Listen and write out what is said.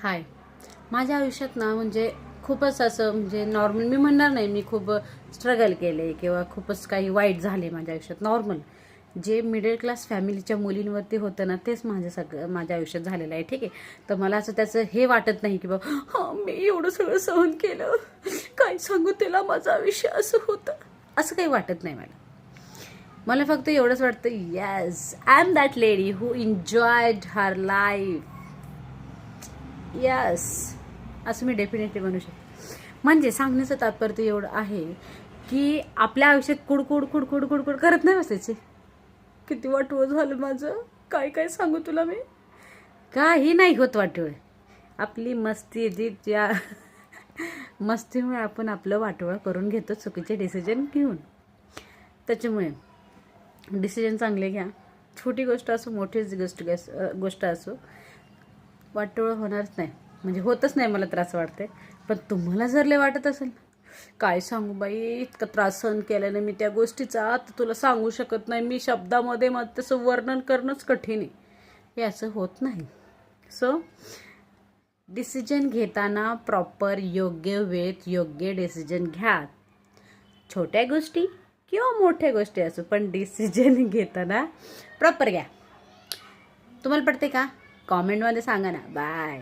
हाय. माझ्या आयुष्यात ना म्हणजे खूपच असं म्हणजे नॉर्मल मी म्हणणार नाही मी खूप स्ट्रगल केले किंवा खूपच काही वाईट झाले माझ्या आयुष्यात. नॉर्मल जे मिडल क्लास फॅमिलीच्या मुलींवरती होतं ना तेच माझ्या आयुष्यात झालेलं आहे. ठीक आहे. तर मला असं त्याचं हे वाटत नाही की बाबा मी एवढं सगळं सहन केलं, काय सांगू त्याला माझं आयुष्य असं होतं, असं काही वाटत नाही मला. मला फक्त एवढंच वाटतं, yes I am that lady who enjoyed her life. Yes, असं मी डेफिनेटली म्हणू शकते. म्हणजे सांगण्याचं तात्पर्य एवढं आहे की आपल्या आयुष्यात कुडकुड कुडकुड कुडकुड करत नाही बसायचे. किती वाटवं झालं माझं, काय काय सांगू तुला मी. काही नाही होत वाटवं. आपली मस्ती जी ज्या मस्तीमुळे आपण आपलं वाटोळं करून घेतो चुकीचे डिसिजन घेऊन. त्याच्यामुळे डिसिजन चांगले घ्या. छोटी गोष्ट असो मोठीच गोष्ट असो, वाटोळं होणारच नाही. म्हणजे होतच नाही मला त्रास वाटते. पण तुम्हाला जर लय वाटत असेल, काय सांगू बाई, इतका त्रास सहन केल्याने मी त्या गोष्टीचा तर तुला सांगू शकत नाही. मी शब्दामध्ये मग तसं वर्णन करणंच कठीण आहे. हे असं होत नाही. सो डिसिजन घेताना प्रॉपर योग्य वेळेत योग्य डिसिजन घ्या. छोट्या गोष्टी किंवा मोठ्या गोष्टी असो, पण डिसिजन घेताना प्रॉपर घ्या. तुम्हाला पडते का? कॉमेंटमध्ये सांगा ना. बाय.